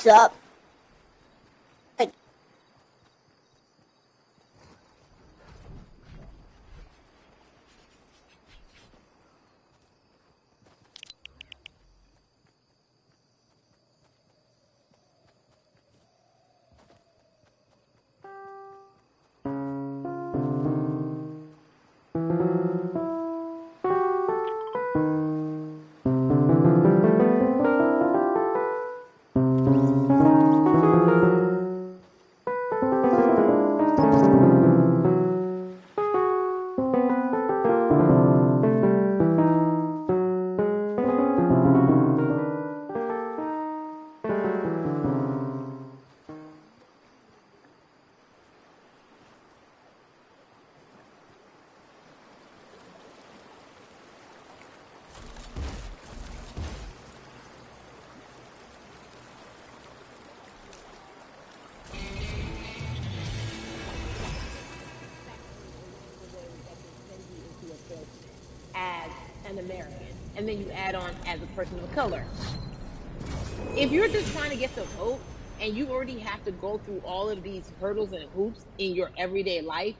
Sup? As an American, and then you add on as a person of color. If you're just trying to get the vote and you already have to go through all of these hurdles and hoops in your everyday life,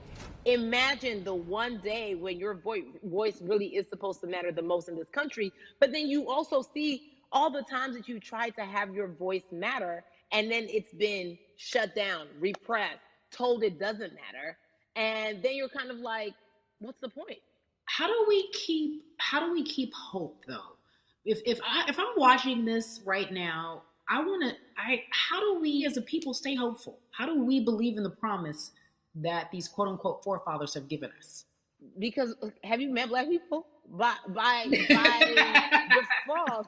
imagine the one day when your voice really is supposed to matter the most in this country. But then you also see all the times that you tried to have your voice matter and then it's been shut down, repressed, told it doesn't matter. And then you're kind of like, what's the point? How do we keep hope though? If I'm watching this right now, I want to I how do we as a people stay hopeful? How do we believe in the promise that these quote unquote forefathers have given us? Because have you met black people? By default,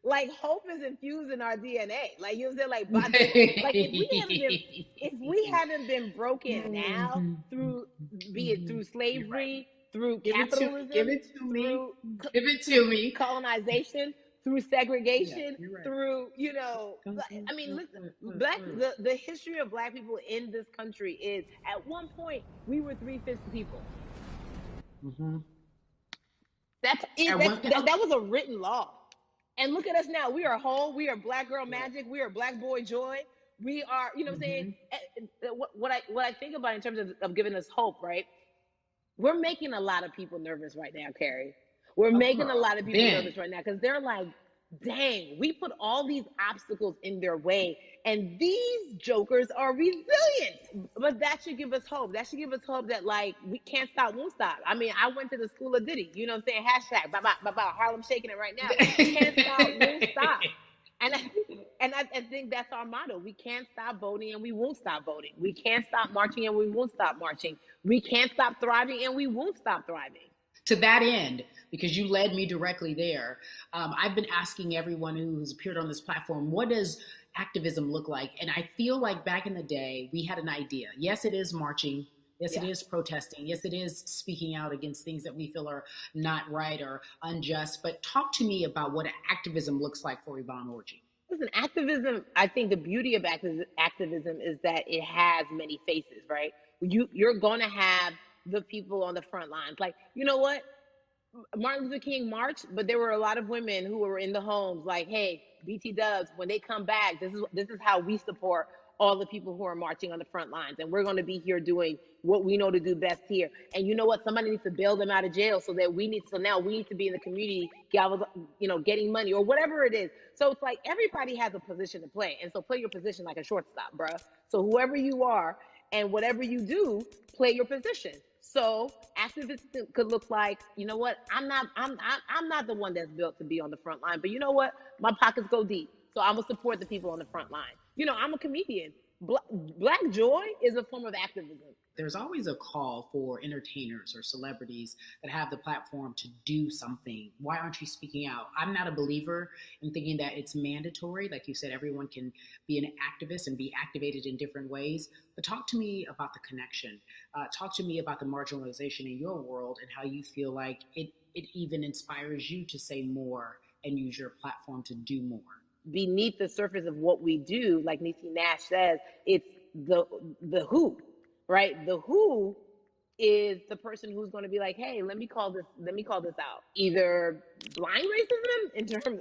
like hope is infused in our DNA. Like you know what I'm saying? Like by default, like if we haven't been broken now through, be it through You're right. slavery, through Give it to give capitalism, it to me. through Give it through to me. colonization, through Yeah, segregation, you're right. through I mean, listen, the history of black people in this country is at one point we were 3/5 people. Mm-hmm. That's it. At one That okay. was a written law. And look at us now. We are whole. We are black girl magic. We are black boy joy. We are, you know what I'm saying? Mm-hmm. What I think about in terms of giving us hope, right? We're making a lot of people nervous right now, Carrie. We're Oh making a girl. lot of people Ben. nervous right now because they're like, dang, we put all these obstacles in their way, and these jokers are resilient. But that should give us hope. That should give us hope that like we can't stop, won't stop. I mean, I went to the school of Diddy. You know what I'm saying? Hashtag, Harlem shaking it right now. Can't stop, won't stop. And I think that's our motto. We can't stop voting and we won't stop voting. We can't stop marching and we won't stop marching. We can't stop thriving and we won't stop thriving. To that end, because you led me directly there, I've been asking everyone who's appeared on this platform, what does activism look like? And I feel like back in the day, we had an idea. Yes, it is marching. Yes, it Yeah. is protesting. Yes, it is speaking out against things that we feel are not right or unjust. But talk to me about what activism looks like for Yvonne Orji. Listen, activism, I think the beauty of activism is that it has many faces, right? You're going to have the people on the front lines. Like, you know what? Martin Luther King marched, but there were a lot of women who were in the homes like, hey, BT Dubs, when they come back, this is how we support all the people who are marching on the front lines. And we're going to be here doing what we know to do best here. And you know what? Somebody needs to bail them out of jail so now we need to be in the community, getting money or whatever it is. So it's like everybody has a position to play. And so play your position like a shortstop, bruh. So whoever you are and whatever you do, play your position. So activism could look like, you know what? I'm not the one that's built to be on the front line, but you know what? My pockets go deep, so I'm gonna support the people on the front line. I'm a comedian. Black joy is a form of activism. There's always a call for entertainers or celebrities that have the platform to do something. Why aren't you speaking out? I'm not a believer in thinking that it's mandatory. Like you said, everyone can be an activist and be activated in different ways. But talk to me about the connection. Talk to me about the marginalization in your world and how you feel like it even inspires you to say more and use your platform to do more. Beneath the surface of what we do, like Niecy Nash says, it's the who, right? The who is the person who's going to be like, hey, let me call this out. Either blind racism in terms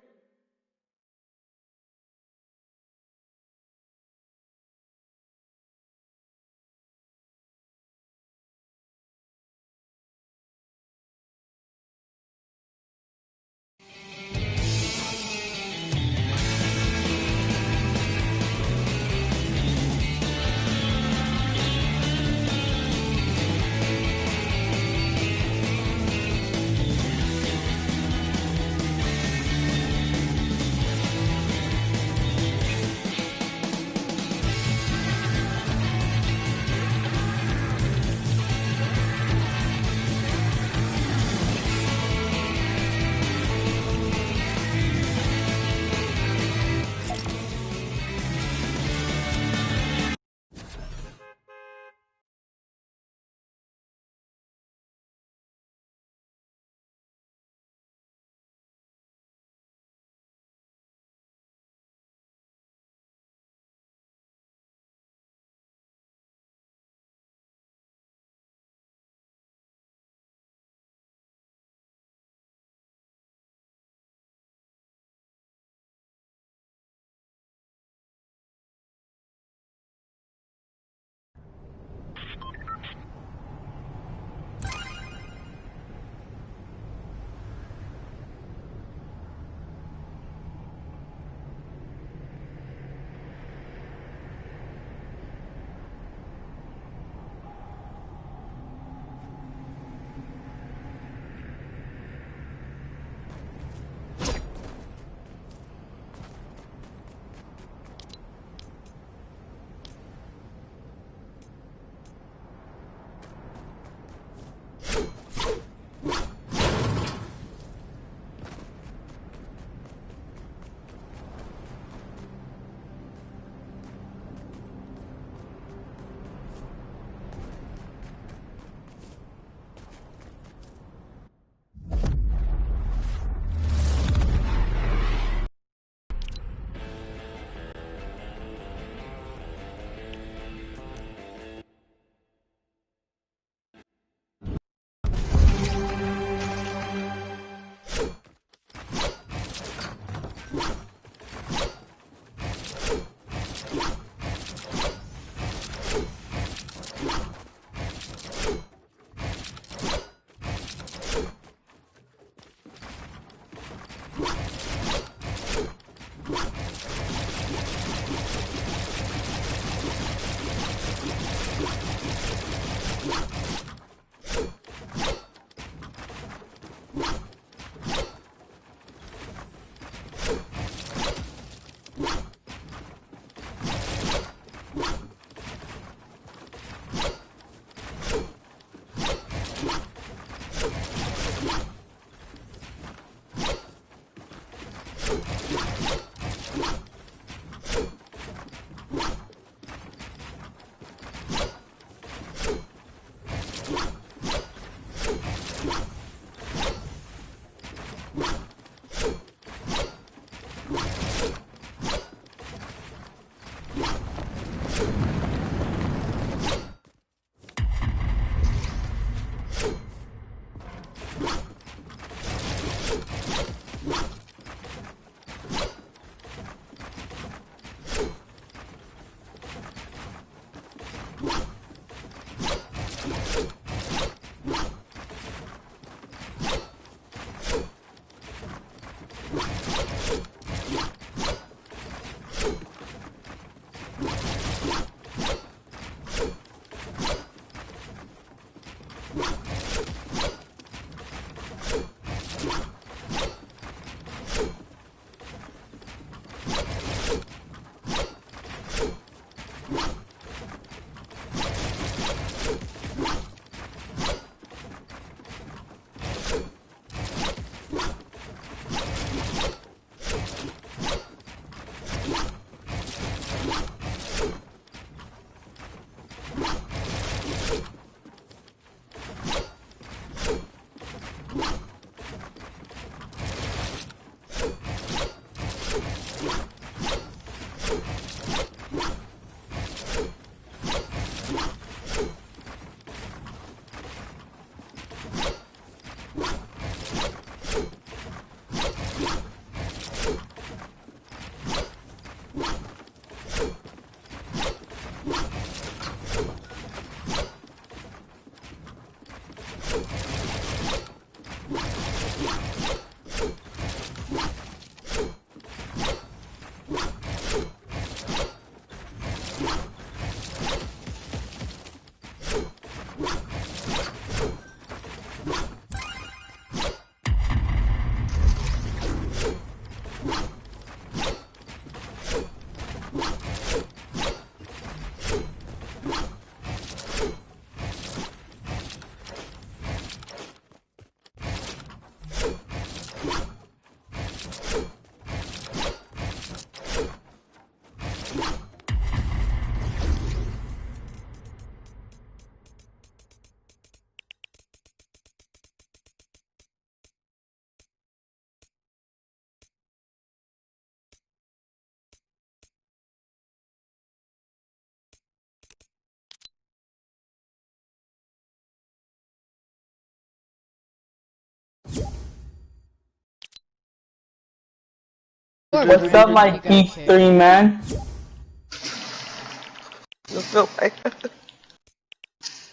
What's up, my Peach 3 man?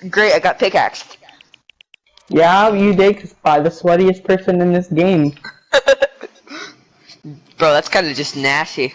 Great, I got pickaxe. Yeah, you did, 'cause by the sweatiest person in this game. Bro, that's kind of just nasty.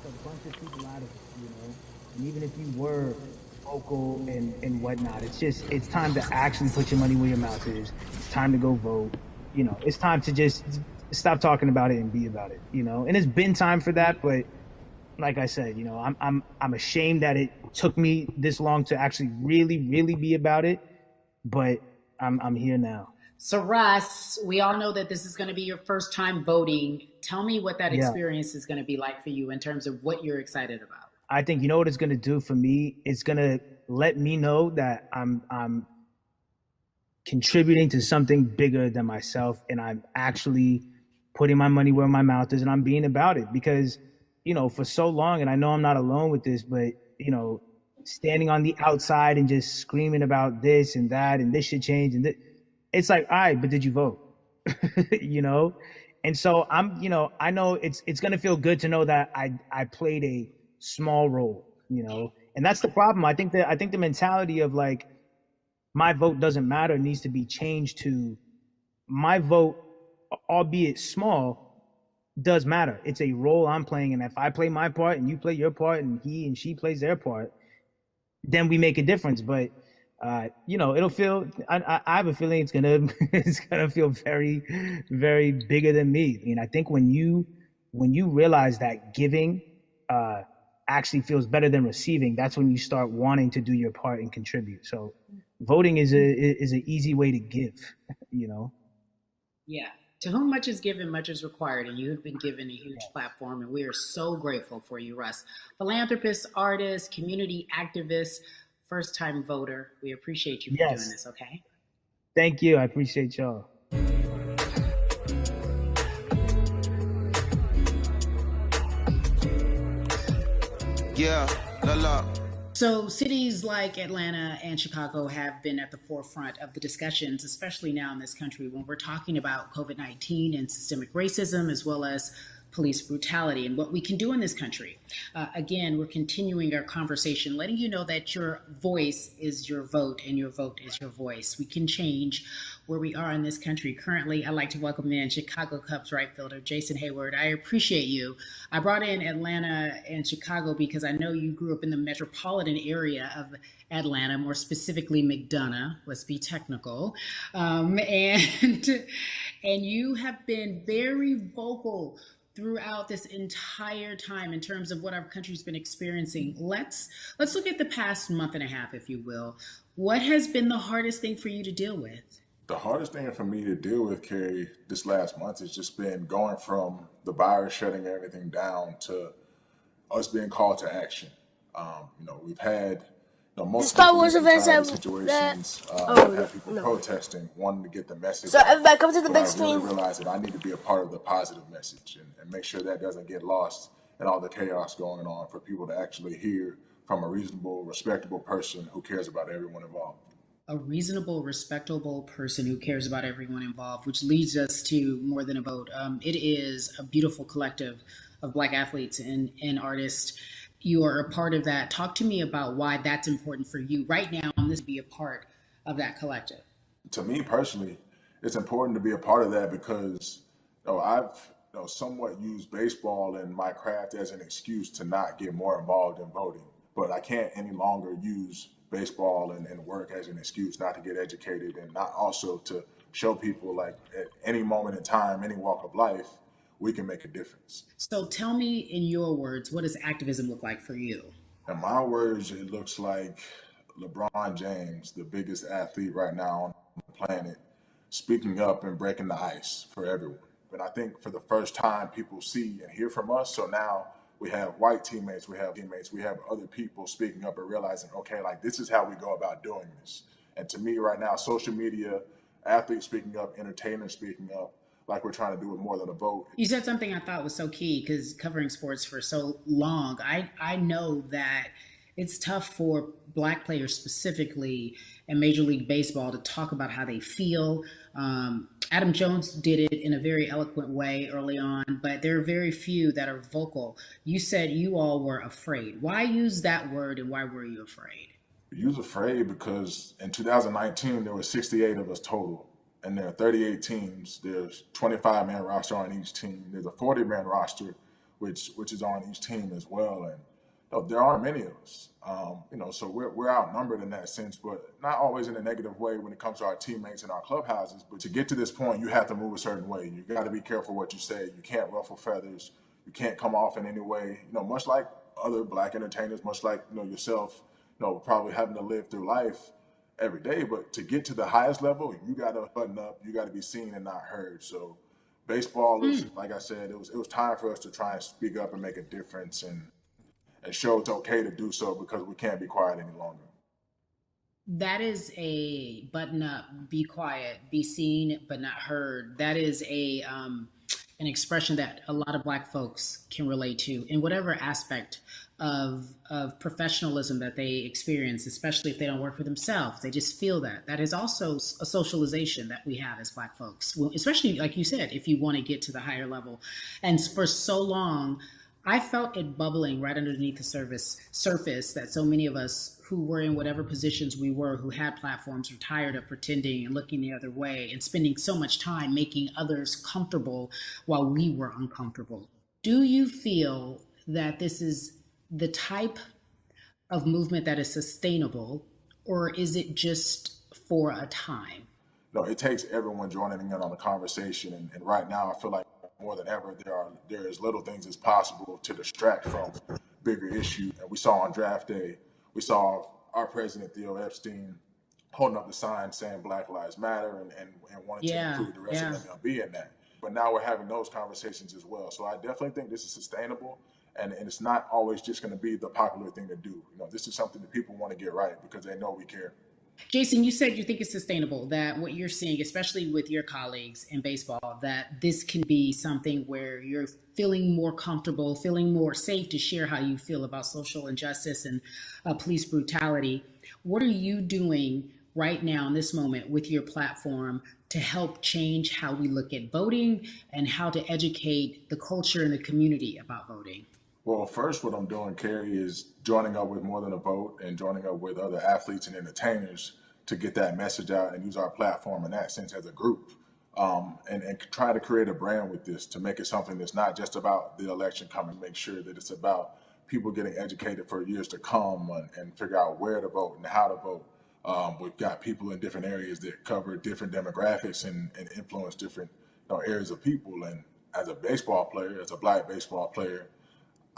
a bunch of people out of it, you know. And even if you were vocal and whatnot, it's time to actually put your money where your mouth is. It's time to go vote. You know, it's time to just stop talking about it and be about it. You know, and it's been time for that, but like I said, you know, I'm ashamed that it took me this long to actually really be about it, but I'm here now. So, Russ, we all know that this is going to be your first time voting. Tell me what that Yeah. experience is going to be like for you in terms of what you're excited about. I think you know what it's gonna do for me. It's gonna let me know that I'm contributing to something bigger than myself, and I'm actually putting my money where my mouth is, and I'm being about it. Because you know, for so long, and I know I'm not alone with this, but you know, standing on the outside and just screaming about this and that, and this should change, and it's like, all right, but did you vote? You know, and so you know, I know it's gonna feel good to know that I played a small role, you know, and that's the problem. I think the mentality of like my vote doesn't matter needs to be changed to my vote, albeit small, does matter. It's a role I'm playing, and if I play my part and you play your part and he and she plays their part, then we make a difference. But you know, it'll feel. I have a feeling it's gonna it's gonna feel very bigger than me. I mean, I think when you realize that giving actually feels better than receiving, that's when you start wanting to do your part and contribute. So, voting is an easy way to give. You know. Yeah. To whom much is given, much is required, and you have been given a huge platform, and we are so grateful for you, Russ. Philanthropist, artist, community activist, first-time voter. We appreciate you for doing this, okay? Thank you. I appreciate y'all. Yeah, la. So cities like Atlanta and Chicago have been at the forefront of the discussions, especially now in this country when we're talking about COVID-19 and systemic racism, as well as police brutality and what we can do in this country. Again, we're continuing our conversation, letting you know that your voice is your vote and your vote is your voice. We can change where we are in this country. Currently, I'd like to welcome in Chicago Cubs right fielder Jason Heyward. I appreciate you. I brought in Atlanta and Chicago because I know you grew up in the metropolitan area of Atlanta, more specifically McDonough, let's be technical. And you have been very vocal throughout this entire time in terms of what our country's been experiencing. Let's look at the past month and a half, if you will. What has been the hardest thing for you to deal with? The hardest thing for me to deal with, Carrie, this last month has just been going from the virus shutting everything down to us being called to action. You know, we've had most Star Wars events situations. We've had people protesting, wanting to get the message. So everybody come to the but big I screen. really realized that I need to be a part of the positive message and make sure that doesn't get lost in all the chaos going on, for people to actually hear from a reasonable, respectable person who cares about everyone involved. A reasonable, respectable person who cares about everyone involved, which leads us to More Than a Vote. It is a beautiful collective of Black athletes and artists. You are a part of that. Talk to me about why that's important for you right now on this, be a part of that collective. To me personally, it's important to be a part of that because I've somewhat used baseball and my craft as an excuse to not get more involved in voting. But I can't any longer use baseball and work as an excuse not to get educated, and not also to show people like at any moment in time, any walk of life, we can make a difference. So tell me in your words, what does activism look like for you? In my words, it looks like LeBron James, the biggest athlete right now on the planet, speaking up and breaking the ice for everyone. But I think for the first time, people see and hear from us. So now we have white teammates, we have other people speaking up and realizing, okay, like this is how we go about doing this. And to me right now, social media, athletes speaking up, entertainers speaking up, like we're trying to do with More Than a Vote. You said something I thought was so key, because covering sports for so long, I know that it's tough for Black players specifically in Major League Baseball to talk about how they feel. Adam Jones did it in a very eloquent way early on, but there are very few that are vocal. You said you all were afraid. Why use that word, and why were you afraid? We was afraid because in 2019, there were 68 of us total. And there are 38 teams. There's 25-man roster on each team. There's a 40-man roster which is on each team as well. And there aren't many of us. So we're outnumbered in that sense, but not always in a negative way when it comes to our teammates and our clubhouses. But to get to this point, you have to move a certain way. You got to be careful what you say. You can't ruffle feathers. You can't come off in any way. Much like other black entertainers, much like yourself, probably having to live through life every day. But to get to the highest level, you got to button up. You got to be seen and not heard. So baseball is, like I said, it was time for us to try and speak up and make a difference and show it's okay to do so, because we can't be quiet any longer. That is a button up, be quiet, be seen but not heard. That is an expression that a lot of Black folks can relate to in whatever aspect of professionalism that they experience, especially if they don't work for themselves. They just feel that. That is also a socialization that we have as Black folks, well, especially, like you said, if you want to get to the higher level. And for so long, I felt it bubbling right underneath the surface that so many of us who were in whatever positions we were, who had platforms, were tired of pretending and looking the other way and spending so much time making others comfortable while we were uncomfortable. Do you feel that this is the type of movement that is sustainable, or is it just for a time? No, it takes everyone joining in on the conversation. And right now, I feel like more than ever, there is little things as possible to distract from bigger issue. And we saw on draft day, we saw our president, Theo Epstein, holding up the sign saying Black Lives Matter and wanting to include the rest of MLB in that. But now we're having those conversations as well. So I definitely think this is sustainable. And it's not always just going to be the popular thing to do. This is something that people want to get right because they know we care. Jason, you said you think it's sustainable, that what you're seeing, especially with your colleagues in baseball, that this can be something where you're feeling more comfortable, feeling more safe to share how you feel about social injustice and police brutality. What are you doing right now in this moment with your platform to help change how we look at voting and how to educate the culture and the community about voting? Well, first, what I'm doing, Carrie, is joining up with More Than a Vote and joining up with other athletes and entertainers to get that message out and use our platform in that sense as a group, and try to create a brand with this to make it something that's not just about the election coming, make sure that it's about people getting educated for years to come and figure out where to vote and how to vote. We've got people in different areas that cover different demographics and influence different areas of people. And as a baseball player, as a Black baseball player,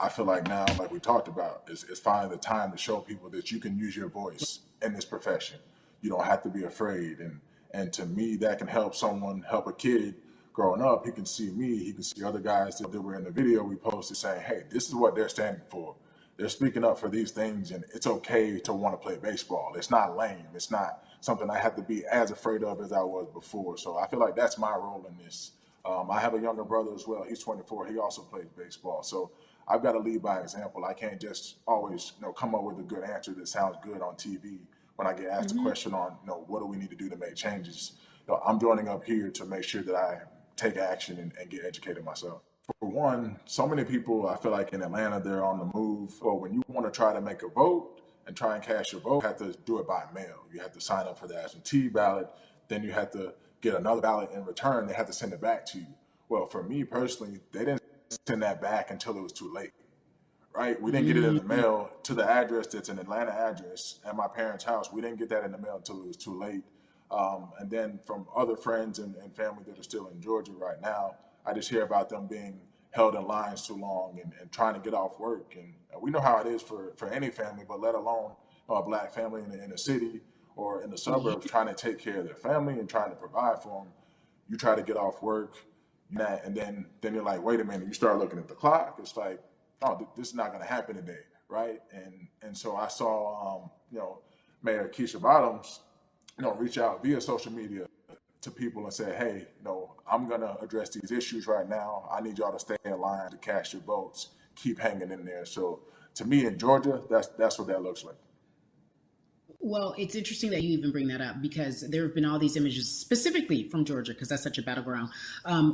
I feel like now, like we talked about, is finally the time to show people that you can use your voice in this profession. You don't have to be afraid. And to me, that can help a kid growing up. He can see me, he can see other guys that were in the video we posted saying, hey, this is what they're standing for. They're speaking up for these things, and it's okay to want to play baseball. It's not lame. It's not something I have to be as afraid of as I was before. So I feel like that's my role in this. I have a younger brother as well. He's 24. He also plays baseball. So I've got to lead by example. I can't just always, come up with a good answer that sounds good on TV when I get asked a question on, what do we need to do to make changes. I'm joining up here to make sure that I take action and get educated myself. For one, so many people, I feel like in Atlanta, they're on the move. Or when you want to try to make a vote and try and cast your vote, you have to do it by mail. You have to sign up for the absentee ballot. Then you have to get another ballot in return. They have to send it back to you. Well, for me personally, they didn't send that back until it was too late, right? We didn't get it in the mail to the address that's an Atlanta address at my parents' house. We didn't get that in the mail until it was too late. And then from other friends and family that are still in Georgia right now, I just hear about them being held in lines too long and trying to get off work. And we know how it is for any family, but let alone a Black family in the inner city or in the suburbs trying to take care of their family and trying to provide for them. You try to get off work, and then you're like, wait a minute, you start looking at the clock. It's like, oh, this is not going to happen today, right? And so I saw, Mayor Keisha Bottoms, reach out via social media to people and say, hey, I'm going to address these issues right now. I need y'all to stay in line to cast your votes. Keep hanging in there. So to me in Georgia, that's what that looks like. Well, it's interesting that you even bring that up because there have been all these images, specifically from Georgia, because that's such a battleground,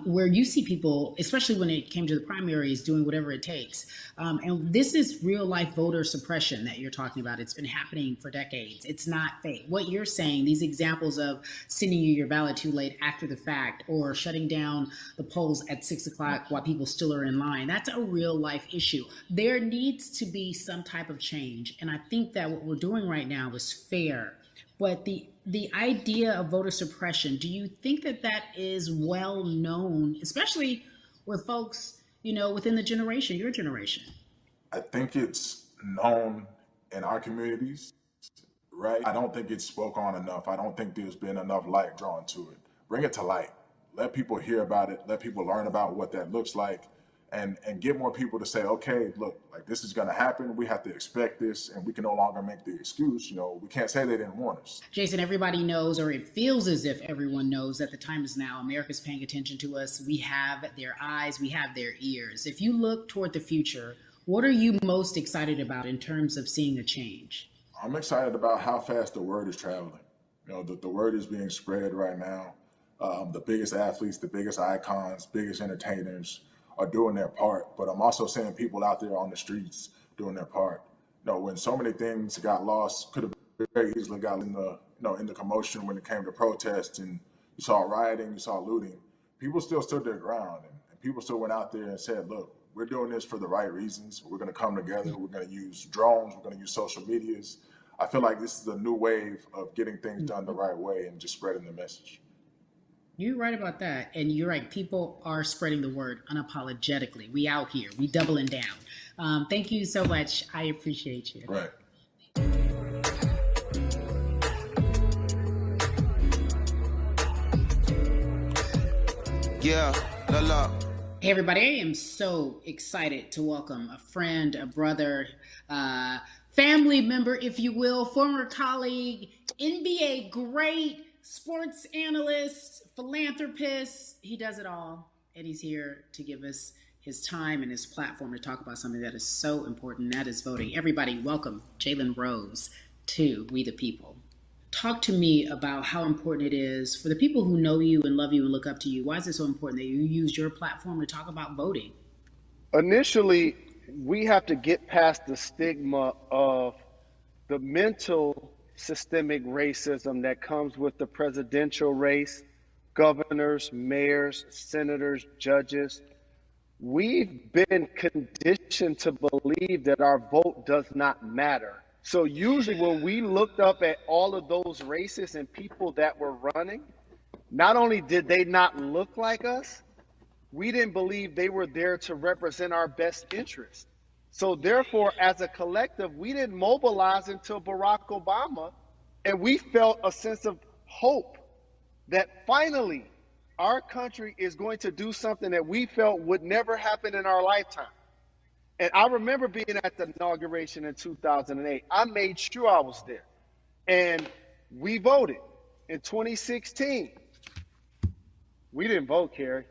where you see people, especially when it came to the primaries, doing whatever it takes. And this is real life voter suppression that you're talking about. It's been happening for decades. It's not fake. What you're saying, these examples of sending you your ballot too late after the fact or shutting down the polls at 6 o'clock while people still are in line, that's a real life issue. There needs to be some type of change. And I think that what we're doing right now is fair. But the idea of voter suppression, do you think that that is well known, especially with folks, within the generation, your generation? I think it's known in our communities, right? I don't think it's spoke on enough. I don't think there's been enough light drawn to it. Bring it to light. Let people hear about it. Let people learn about what that looks like. And get more people to say, okay, look, like this is going to happen. We have to expect this, and we can no longer make the excuse. We can't say they didn't warn us. Jason, everybody knows, or it feels as if everyone knows, that the time is now. America's paying attention to us. We have their eyes. We have their ears. If you look toward the future, what are you most excited about in terms of seeing a change? I'm excited about how fast the word is traveling. The word is being spread right now. The biggest athletes, the biggest icons, biggest entertainers are doing their part, but I'm also seeing people out there on the streets doing their part. When so many things got lost, could have very easily got in the commotion when it came to protests, and you saw rioting, you saw looting. People still stood their ground, and people still went out there and said, "Look, we're doing this for the right reasons. We're going to come together. We're going to use drones. We're going to use social medias." I feel like this is a new wave of getting things done the right way and just spreading the message. You're right about that. And you're right. People are spreading the word unapologetically. We out here. We doubling down. Thank you so much. I appreciate you. Right. Yeah, la la. Hey, everybody. I am so excited to welcome a friend, a brother, family member, if you will, former colleague, NBA great, sports analyst, philanthropist. He does it all, and he's here to give us his time and his platform to talk about something that is so important, that is voting. Everybody, welcome Jalen Rose to We the People. Talk to me about how important it is for the people who know you and love you and look up to you. Why is it so important that you use your platform to talk about voting? Initially, we have to get past the stigma of the mental systemic racism that comes with the presidential race, governors, mayors, senators, judges. We've been conditioned to believe that our vote does not matter. So usually when we looked up at all of those races and people that were running, not only did they not look like us, we didn't believe they were there to represent our best interests. So therefore, as a collective, we didn't mobilize until Barack Obama, and we felt a sense of hope that finally our country is going to do something that we felt would never happen in our lifetime. And I remember being at the inauguration in 2008. I made sure I was there. And we voted in 2016. We didn't vote, Carrie.